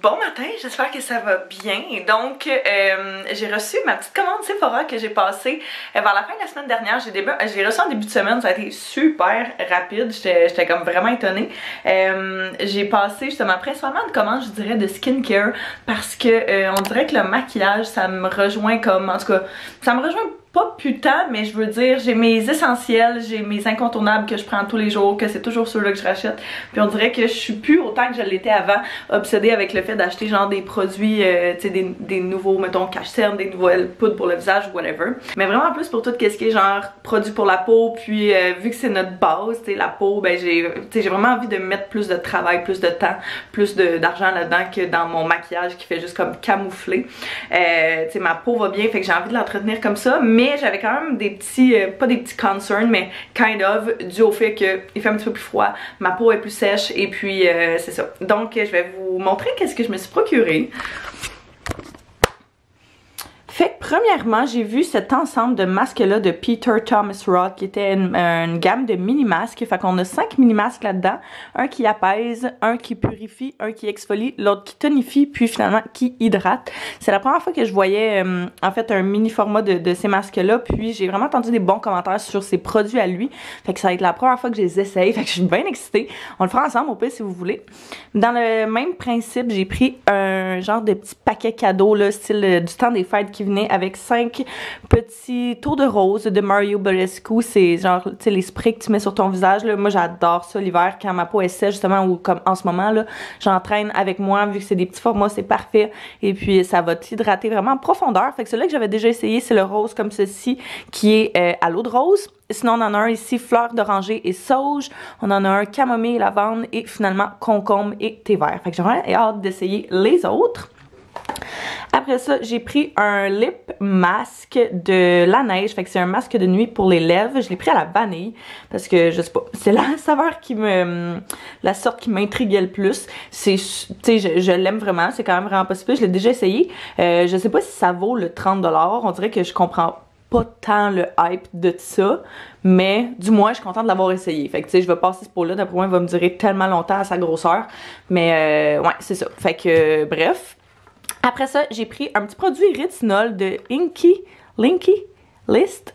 Bon matin, j'espère que ça va bien. Donc, j'ai reçu ma petite commande Sephora que j'ai passée vers la fin de la semaine dernière. J'ai reçu en début de semaine, ça a été super rapide. J'étais comme vraiment étonnée. J'ai passé justement principalement une commande, je dirais, de skincare parce que on dirait que le maquillage, ça me rejoint comme, en tout cas, ça me rejoint pas putain, mais je veux dire, j'ai mes essentiels, j'ai mes incontournables que je prends tous les jours, que c'est toujours ceux-là que je rachète. Puis on dirait que je suis plus autant que je l'étais avant, obsédée avec le fait d'acheter genre des produits, tu sais, des nouveaux, mettons, cache-cernes, des nouvelles poudres pour le visage, whatever. Mais vraiment plus pour tout ce qui est genre produits pour la peau, puis vu que c'est notre base, tu sais, la peau, ben j'ai vraiment envie de mettre plus de travail, plus de temps, plus d'argent là-dedans que dans mon maquillage qui fait juste comme camoufler. Tu sais, ma peau va bien, fait que j'ai envie de l'entretenir comme ça, mais j'avais quand même des petits, pas des petits concerns, mais kind of, dû au fait qu'il fait un petit peu plus froid, ma peau est plus sèche et puis c'est ça. Donc je vais vous montrer qu'est-ce que je me suis procuré. Fait que premièrement, j'ai vu cet ensemble de masques-là de Peter Thomas Roth qui était une gamme de mini-masques. Fait qu'on a 5 mini-masques là-dedans. Un qui apaise, un qui purifie, un qui exfolie, l'autre qui tonifie, puis finalement qui hydrate. C'est la première fois que je voyais en fait un mini-format de ces masques-là. Puis j'ai vraiment entendu des bons commentaires sur ces produits à lui. Fait que ça va être la première fois que je les essaye. Fait que je suis bien excitée. On le fera ensemble au pire si vous voulez. Dans le même principe, j'ai pris un genre de petit paquet cadeau, là, style du temps des fêtes qui venait avec 5 petits tours de rose de Mario Badescu. C'est genre, tu sais, les sprays que tu mets sur ton visage, là. Moi, j'adore ça l'hiver quand ma peau est sèche, justement, ou comme en ce moment, là, j'entraîne avec moi, vu que c'est des petits formats, c'est parfait. Et puis, ça va t'hydrater vraiment en profondeur. Fait que celui-là que j'avais déjà essayé, c'est le rose comme ceci, qui est à l'eau de rose. Sinon, on en a un ici, fleur d'oranger et sauge. On en a un camomille, lavande et finalement concombre et thé vert. Fait que j'ai vraiment hâte d'essayer les autres. Après ça, j'ai pris un lip mask de La Neige. Fait que c'est un masque de nuit pour les lèvres. Je l'ai pris à la vanille parce que, je sais pas, c'est la saveur qui me... la sorte qui m'intriguait le plus. C'est, tu sais, je l'aime vraiment. C'est quand même vraiment possible. Je l'ai déjà essayé. Je sais pas si ça vaut le 30$. On dirait que je comprends pas tant le hype de ça, mais du moins je suis contente de l'avoir essayé. Fait que tu sais, je vais passer ce pot-là, d'après moi il va me durer tellement longtemps à sa grosseur, mais ouais, c'est ça. Fait que bref. Après ça, j'ai pris un petit produit rétinol de Linky List.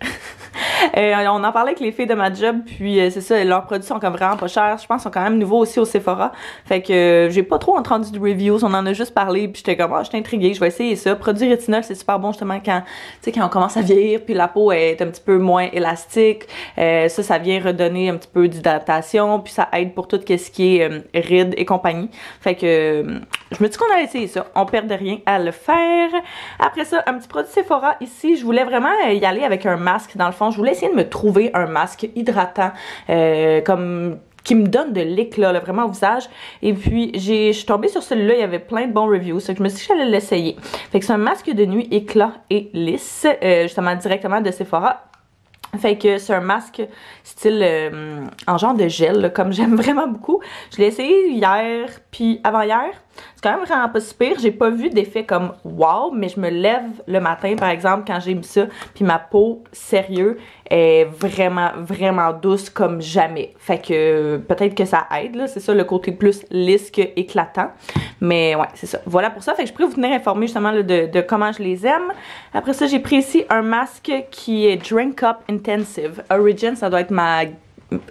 On en parlait avec les filles de ma job, puis c'est ça, leurs produits sont comme vraiment pas chers. Je pense qu'ils sont quand même nouveaux aussi au Sephora. Fait que j'ai pas trop entendu de reviews, on en a juste parlé, puis j'étais comme, oh, j'étais intriguée, je vais essayer ça. Produit rétinol, c'est super bon justement quand, tu sais, quand on commence à vieillir, puis la peau est un petit peu moins élastique. Ça vient redonner un petit peu d'hydratation, puis ça aide pour tout ce qui est rides et compagnie. Fait que je me dis qu'on allait essayer ça, on perd de rien à le faire. Après ça, un petit produit Sephora ici, je voulais vraiment y aller avec un masque. Dans le fond, je voulais essayer de me trouver un masque hydratant comme qui me donne de l'éclat là, vraiment au visage. Et puis je suis tombée sur celui-là, il y avait plein de bons reviews, donc je me suis dit que j'allais l'essayer. Fait que c'est un masque de nuit éclat et lisse, justement directement de Sephora. Fait que c'est un masque style en genre de gel, là, comme j'aime vraiment beaucoup. Je l'ai essayé hier puis avant-hier. C'est quand même vraiment pas si pire. J'ai pas vu d'effet comme wow, mais je me lève le matin par exemple quand j'ai mis ça, puis ma peau, sérieux, est vraiment, vraiment douce comme jamais. Fait que peut-être que ça aide, là. C'est ça le côté plus lisse que éclatant. Mais ouais, c'est ça. Voilà pour ça. Fait que je pourrais vous tenir informé justement là, de comment je les aime. Après ça, j'ai pris ici un masque qui est Drink Up Intensive. Origin, ça doit être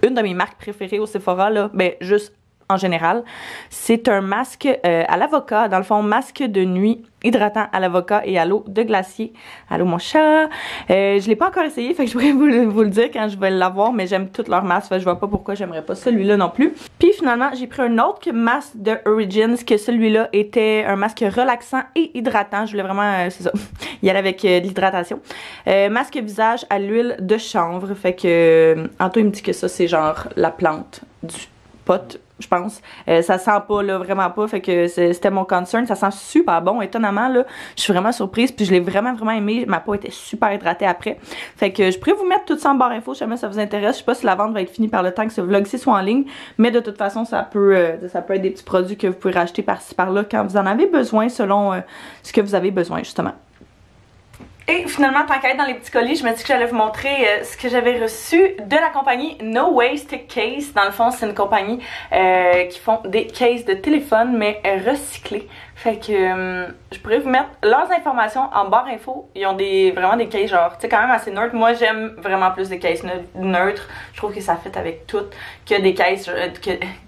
une de mes marques préférées au Sephora, là. Ben, juste en général. C'est un masque à l'avocat, dans le fond, masque de nuit hydratant à l'avocat et à l'eau de glacier. Allô mon chat! Je l'ai pas encore essayé, fait que je pourrais vous le dire quand je vais l'avoir, mais j'aime toutes leurs masques, fait que je vois pas pourquoi j'aimerais pas celui-là non plus. Puis finalement, j'ai pris un autre masque de Origins, que celui-là était un masque relaxant et hydratant. Je voulais vraiment, c'est ça, y aller avec de l'hydratation. Masque visage à l'huile de chanvre, fait que Anto il me dit que ça c'est genre la plante du pot, je pense. Ça sent pas, là, vraiment pas. Fait que c'était mon concern. Ça sent super bon. Étonnamment, là, je suis vraiment surprise. Puis je l'ai vraiment, vraiment aimé. Ma peau était super hydratée après. Fait que je pourrais vous mettre tout ça en barre info si jamais ça vous intéresse. Je sais pas si la vente va être finie par le temps que ce vlog-ci soit en ligne. Mais de toute façon, ça peut être des petits produits que vous pouvez racheter par-ci par-là quand vous en avez besoin, selon ce que vous avez besoin, justement. Et finalement, tant qu'à être dans les petits colis, je me dis que j'allais vous montrer ce que j'avais reçu de la compagnie No Waste Case. Dans le fond, c'est une compagnie qui font des cases de téléphone, mais recyclées. Fait que je pourrais vous mettre leurs informations en barre info. Ils ont vraiment des cases genre, tu sais, quand même assez neutres. Moi, j'aime vraiment plus des cases neutres. Je trouve que ça fit avec tout que des cases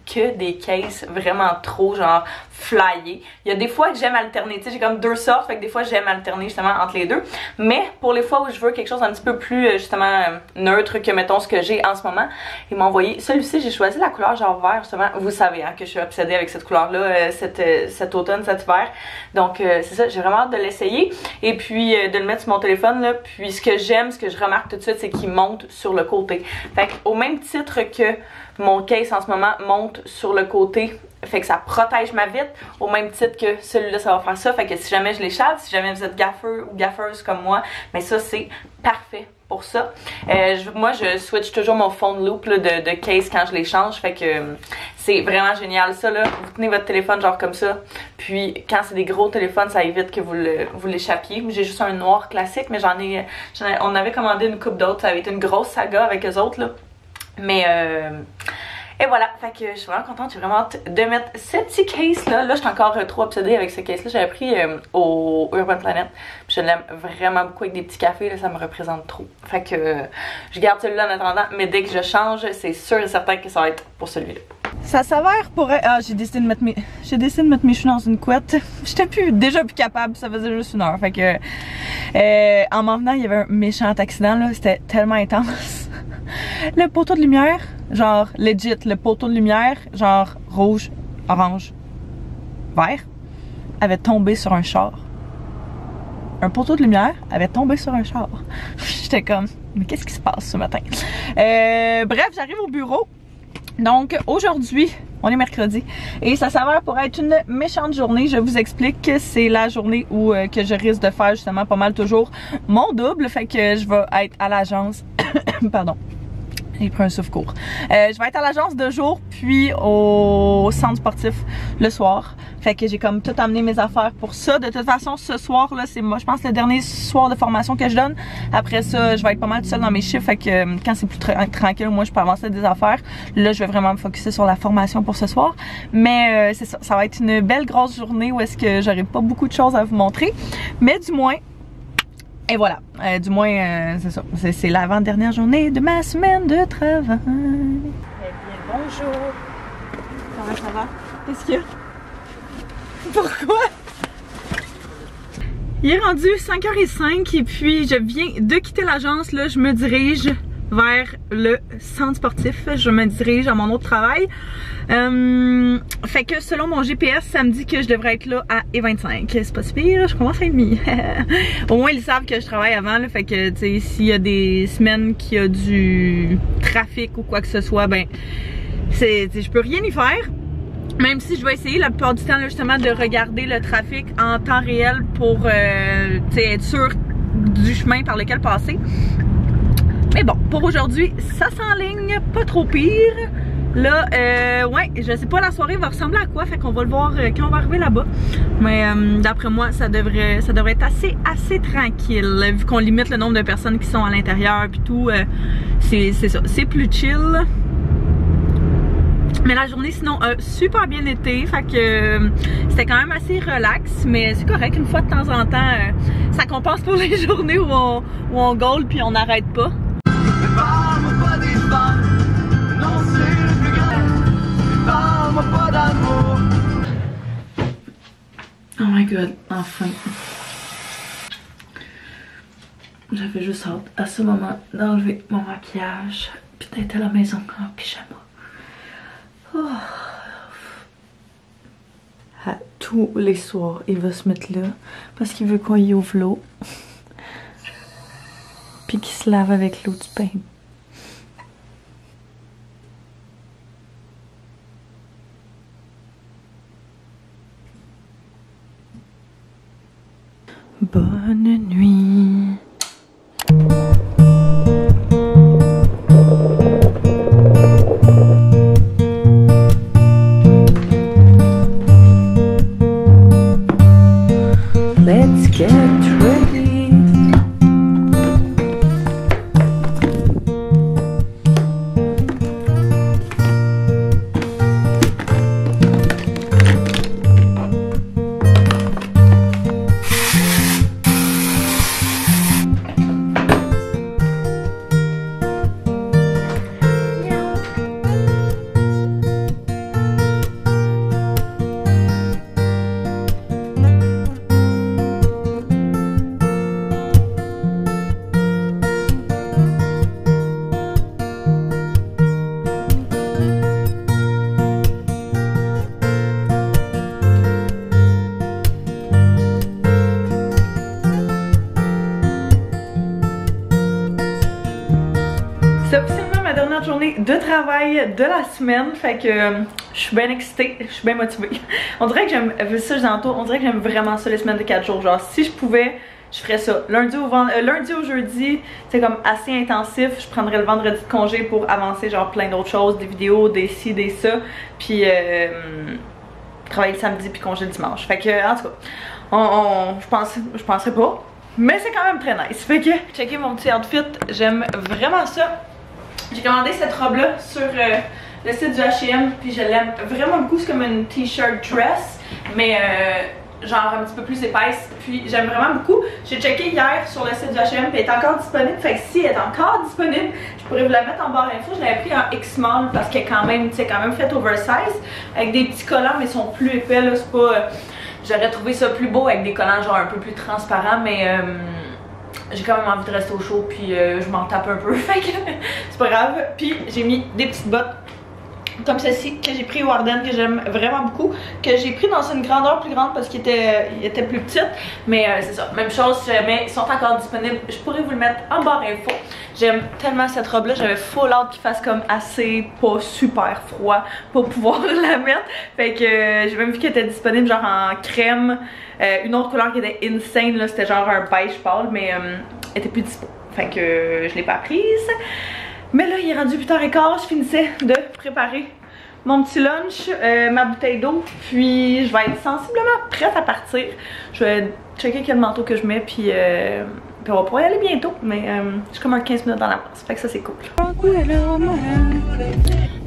que des cases vraiment trop genre flyées. Il y a des fois que j'aime alterner, tu sais, j'ai comme deux sortes, fait que des fois j'aime alterner justement entre les deux. Mais pour les fois où je veux quelque chose d'un petit peu plus justement neutre que mettons ce que j'ai en ce moment, ils m'ont envoyé celui-ci. J'ai choisi la couleur genre vert justement. Vous savez hein, que je suis obsédée avec cette couleur-là cet automne, cet hiver. Donc c'est ça, j'ai vraiment hâte de l'essayer et puis de le mettre sur mon téléphone là. Puis ce que j'aime, ce que je remarque tout de suite, c'est qu'il monte sur le côté. Fait que, au même titre que mon case en ce moment monte sur le côté, fait que ça protège ma vitre, au même titre que celui-là ça va faire ça. Fait que si jamais je l'échappe, si jamais vous êtes gaffeur ou gaffeuse comme moi, mais ça c'est parfait pour ça. Moi je switch toujours mon phone loop là, de case quand je les change, fait que c'est vraiment génial ça là. Vous tenez votre téléphone genre comme ça, puis quand c'est des gros téléphones ça évite que vous l'échappiez. J'ai juste un noir classique, mais on avait commandé une coupe d'autres, ça avait été une grosse saga avec eux autres là. Mais et voilà, fait que je suis vraiment contente, j'ai vraiment hâte de mettre ce petit case là. Là, je suis encore trop obsédée avec ce case là. J'avais pris au Urban Planet. Puis je l'aime vraiment beaucoup avec des petits cafés, là, ça me représente trop. Fait que je garde celui-là en attendant, mais dès que je change, c'est sûr et certain que ça va être pour celui-là. Ça s'avère pour... Ah, j'ai décidé de mettre mes cheveux dans une couette. J'étais déjà plus capable, ça faisait juste une heure. Fait que en m'en venant, il y avait un méchant accident là, c'était tellement intense. Le poteau de lumière, genre legit, le poteau de lumière, genre rouge, orange, vert, avait tombé sur un char. Un poteau de lumière avait tombé sur un char. J'étais comme, mais qu'est-ce qui se passe ce matin? Bref, j'arrive au bureau. Donc aujourd'hui, on est mercredi et ça s'avère pour être une méchante journée. Je vous explique que c'est la journée où que je risque de faire justement pas mal toujours mon double. Fait que je vais être à l'agence. Pardon. J'ai pris un souffle court. Je vais être à l'agence de jour puis au centre sportif le soir. Fait que j'ai comme tout amené mes affaires pour ça. De toute façon, ce soir là, c'est moi, je pense le dernier soir de formation que je donne. Après ça, je vais être pas mal tout seul dans mes chiffres. Fait que quand c'est plus tranquille, moi je peux avancer des affaires. Là, je vais vraiment me focusser sur la formation pour ce soir. Mais c'est ça, ça va être une belle grosse journée où est-ce que j'aurai pas beaucoup de choses à vous montrer. Mais du moins, et voilà, du moins, c'est ça. C'est l'avant-dernière journée de ma semaine de travail. Eh bien, bonjour. Comment ça va? Qu'est-ce qu'il y a? Pourquoi? Il est rendu 5h05 et puis je viens de quitter l'agence. Là, je me dirige vers le centre sportif. Je me dirige à mon autre travail. Fait que selon mon GPS, ça me dit que je devrais être là à E25. C'est pas si pire, je commence à demi. Au moins ils savent que je travaille avant, là, fait que tu sais, s'il y a des semaines qu'il y a du trafic ou quoi que ce soit, ben je peux rien y faire. Même si je vais essayer la plupart du temps là, justement de regarder le trafic en temps réel pour être sûr du chemin par lequel passer. Mais bon, pour aujourd'hui, ça s'enligne pas trop pire. Là, ouais, je sais pas la soirée va ressembler à quoi, fait qu'on va le voir quand on va arriver là-bas. Mais d'après moi, ça devrait être assez tranquille, vu qu'on limite le nombre de personnes qui sont à l'intérieur puis tout. C'est ça, c'est plus chill. Mais la journée sinon a super bien été, fait que c'était quand même assez relax, mais c'est correct, une fois de temps en temps, ça compense pour les journées où on goal puis on n'arrête pas. Oh my god, enfin. J'avais juste hâte à ce moment d'enlever mon maquillage puis d'être à la maison en pyjama. Oh. À tous les soirs, il va se mettre là parce qu'il veut qu'on y ouvre l'eau. Puis qu'il se lave avec l'eau du bain. Bonne nuit. Let's get ready. travail de la semaine, fait que je suis bien excitée, je suis bien motivée. On dirait que j'aime, ça je dis tantôt, on dirait que j'aime vraiment ça les semaines de 4 jours. Genre si je pouvais, je ferais ça. Lundi au jeudi, c'est comme assez intensif. Je prendrais le vendredi de congé pour avancer genre plein d'autres choses, des vidéos, des ci, des ça. Puis travailler le samedi puis congé le dimanche. Fait que en tout cas, je penserais pas. Mais c'est quand même très nice. Fait que checkez mon petit outfit, j'aime vraiment ça. J'ai commandé cette robe là sur le site du H&M, puis je l'aime vraiment beaucoup. C'est comme une t-shirt dress, mais genre un petit peu plus épaisse, puis j'aime vraiment beaucoup. J'ai checké hier sur le site du H&M, puis elle est encore disponible. Fait que si elle est encore disponible, je pourrais vous la mettre en barre info. Je l'avais pris en X-Small parce qu'elle est quand même, faite oversize, avec des petits collants, mais ils sont plus épais là. C'est pas... J'aurais trouvé ça plus beau avec des collants genre un peu plus transparents, mais j'ai quand même envie de rester au chaud, puis je m'en tape un peu, fait que c'est pas grave. Puis j'ai mis des petites bottes comme celle-ci que j'ai pris au Ardennes, que j'aime vraiment beaucoup, que j'ai pris dans une grandeur plus grande parce qu'il était plus petite, mais c'est ça, même chose, mais ils sont encore disponibles. Je pourrais vous le mettre en barre info. J'aime tellement cette robe là, j'avais full hâte qu'il fasse comme assez pas super froid pour pouvoir la mettre, fait que j'ai même vu qu'elle était disponible genre en crème, une autre couleur qui était insane là, c'était genre un beige pâle, mais elle était plus dispo, fait que je l'ai pas prise. Mais là, il est rendu 8h15, je finissais de préparer mon petit lunch, ma bouteille d'eau, puis je vais être sensiblement prête à partir. Je vais checker quel manteau que je mets, puis on va pouvoir y aller bientôt, mais j'ai comme un 15 minutes dans l'avance, fait que ça c'est cool.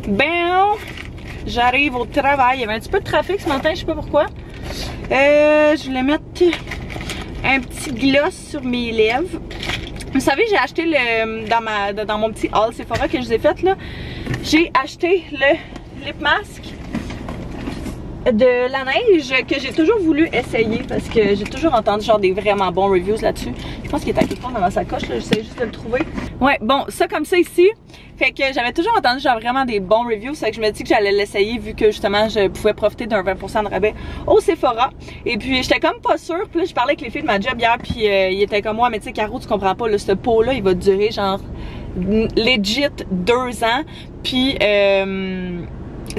Ben, j'arrive au travail, il y avait un petit peu de trafic ce matin, je sais pas pourquoi. Je voulais mettre un petit gloss sur mes lèvres. Vous savez, j'ai acheté dans mon petit haul Sephora que je vous ai fait là, j'ai acheté le lip mask de la neige que j'ai toujours voulu essayer parce que j'ai toujours entendu genre des vraiment bons reviews là-dessus. Je pense qu'il est à quelque part dans ma sacoche là, j'essaie juste de le trouver. Ouais, bon, ça comme ça ici. Fait que j'avais toujours entendu genre vraiment des bons reviews, c'est que je me dis que j'allais l'essayer vu que justement je pouvais profiter d'un 20% de rabais au Sephora. Et puis j'étais comme pas sûre, puis là je parlais avec les filles de ma job hier, puis ils étaient comme moi, mais tu sais Caro, tu comprends pas, là, ce pot là il va durer genre legit 2 ans, puis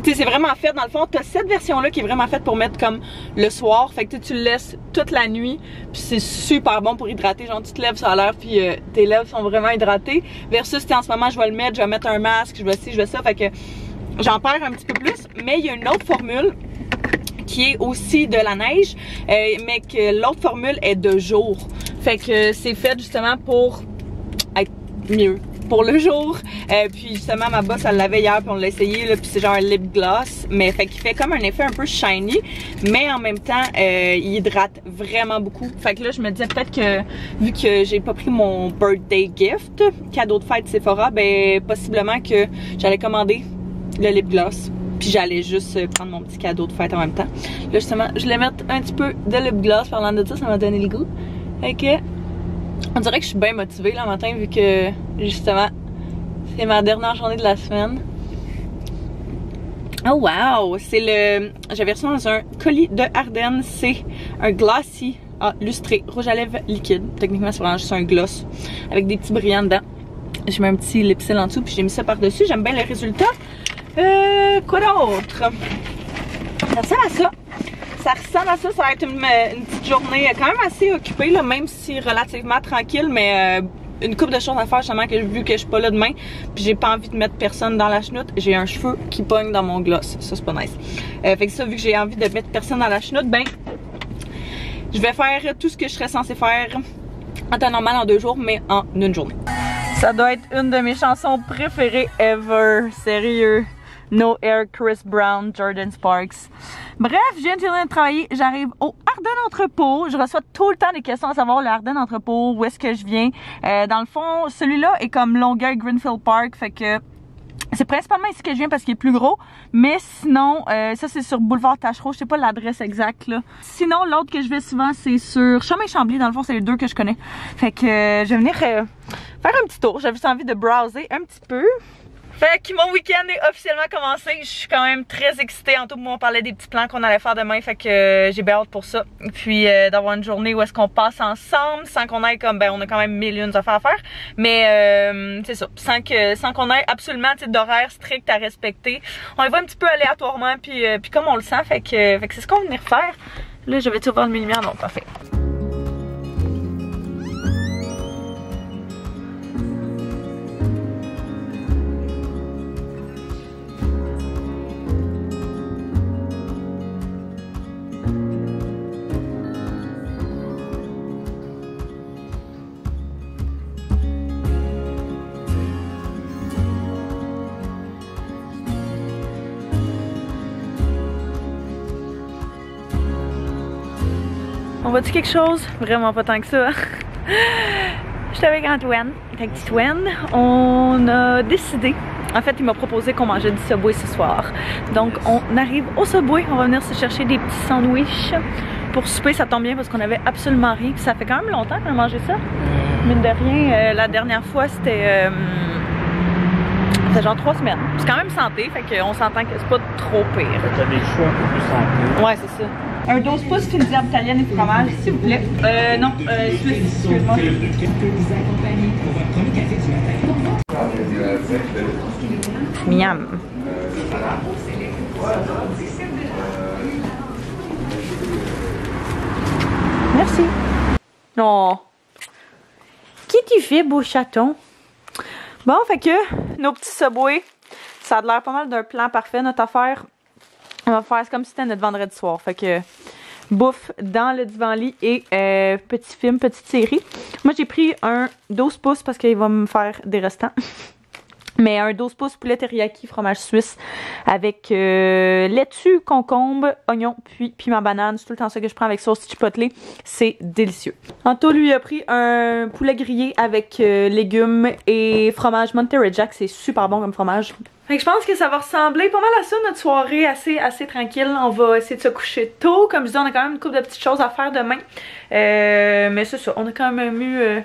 tu sais, c'est vraiment fait, dans le fond, t'as cette version-là qui est vraiment faite pour mettre comme le soir. Fait que tu le laisses toute la nuit, puis c'est super bon pour hydrater. Genre, tu te lèves sur l'heure, puis tes lèvres sont vraiment hydratées. Versus, en ce moment, je vais le mettre, je vais mettre un masque, je vais ci, je vais ça. Fait que j'en perds un petit peu plus. Mais il y a une autre formule qui est aussi de la neige, mais que l'autre formule est de jour. Fait que c'est fait justement pour être mieux pour le jour, puis justement ma boss elle l'avait hier puis on l'a essayé là, puis c'est genre un lip gloss, mais fait qu'il fait comme un effet un peu shiny, mais en même temps il hydrate vraiment beaucoup. Fait que là je me disais peut-être que vu que j'ai pas pris mon birthday gift, cadeau de fête Sephora, ben possiblement que j'allais commander le lip gloss, puis j'allais juste prendre mon petit cadeau de fête en même temps. Là justement je voulais mettre un petit peu de lip gloss, parlant de ça m'a donné le goût. Fait que on dirait que je suis bien motivée là matin vu que justement c'est ma dernière journée de la semaine. Oh wow! C'est le... J'avais reçu dans un colis de Ardennes, c'est un Glossy lustré rouge à lèvres liquide. Techniquement c'est vraiment juste un gloss avec des petits brillants dedans. J'ai mis un petit lipsil en dessous puis j'ai mis ça par dessus. J'aime bien le résultat. Quoi d'autre? Ça ressemble à ça. Ça ressemble à ça, ça va être une petite journée quand même assez occupée, là, même si relativement tranquille, mais une couple de choses à faire justement que vu que je suis pas là demain, puis j'ai pas envie de mettre personne dans la chenoute, j'ai un cheveu qui pogne dans mon gloss, ça c'est pas nice. Fait que ça, vu que j'ai envie de mettre personne dans la chenoute, ben je vais faire tout ce que je serais censée faire en temps normal en 2 jours, mais en une journée. Ça doit être une de mes chansons préférées ever, sérieux. No Air, Chris Brown, Jordan Sparks. Bref, je viens de finir de travailler, j'arrive au Ardennes Entrepôt. Je reçois tout le temps des questions à savoir le Ardennes Entrepôt, où est-ce que je viens. Dans le fond, celui-là est comme Longueuil Greenfield Park, fait que c'est principalement ici que je viens parce qu'il est plus gros. Mais sinon, ça c'est sur Boulevard Tachereau, je sais pas l'adresse exacte là. Sinon, l'autre que je vais souvent, c'est sur Chemin-Chambly. Dans le fond, c'est les 2 que je connais. Fait que je vais venir faire un petit tour. J'avais juste envie de browser un petit peu. Fait que mon week-end est officiellement commencé. Je suis quand même très excitée. En tout cas, on parlait des petits plans qu'on allait faire demain. Fait que j'ai bien hâte pour ça. Puis d'avoir une journée où est-ce qu'on passe ensemble sans qu'on ait comme, ben on a quand même mille et une affaires à faire. Mais c'est ça, sans qu'on ait absolument d'horaire strict à respecter. On y va un petit peu aléatoirement puis comme on le sent. Fait que c'est ce qu'on va venir faire. Là, je vais-tu ouvrir le lumière? Non, parfait. On va-tu quelque chose? Vraiment pas tant que ça. J'étais avec Antoine, avec Titoine. On a décidé, en fait il m'a proposé qu'on mangeait du Subway ce soir. Donc on arrive au Subway, on va venir se chercher des petits sandwichs pour souper. Ça tombe bien parce qu'on avait absolument rien. Puis ça fait quand même longtemps qu'on a mangé ça. Mine de rien, la dernière fois c'était genre 3 semaines. C'est quand même santé, fait qu'on s'entend que c'est pas trop pire. T'as des choix un peu plus santé. Ouais, c'est ça. Un 12 pouces fine diable italienne et fromage, s'il vous plaît. Non, suisse, excuse-moi. Miam. Merci. Oh. Qui tu fais, beau chaton? Bon, fait que nos petits Subway, ça a l'air pas mal d'un plan parfait, notre affaire. On va faire comme si c'était notre vendredi soir. Fait que bouffe dans le divan-lit et petit film, petite série. Moi, j'ai pris un 12 pouces parce qu'il va me faire des restants. Mais un 12 pouces poulet teriyaki, fromage suisse avec laitue, concombre, oignon, puis piment banane. C'est tout le temps ça que je prends avec sauce chipotle. C'est délicieux. Anto, lui, a pris un poulet grillé avec légumes et fromage Monterey Jack. C'est super bon comme fromage. Fait que je pense que ça va ressembler pas mal à ça, notre soirée assez tranquille. On va essayer de se coucher tôt. Comme je dis, on a quand même une couple de petites choses à faire demain. Mais c'est ça, on a quand même eu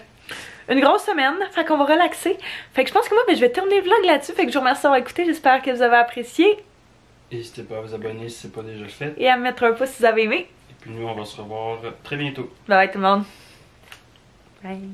une grosse semaine. Fait qu'on va relaxer. Fait que je pense que moi, je vais terminer le vlog là-dessus. Fait que je vous remercie d'avoir écouté. J'espère que vous avez apprécié. N'hésitez pas à vous abonner si c'est pas déjà fait. Et à me mettre un pouce si vous avez aimé. Et puis nous, on va se revoir très bientôt. Bye bye tout le monde. Bye.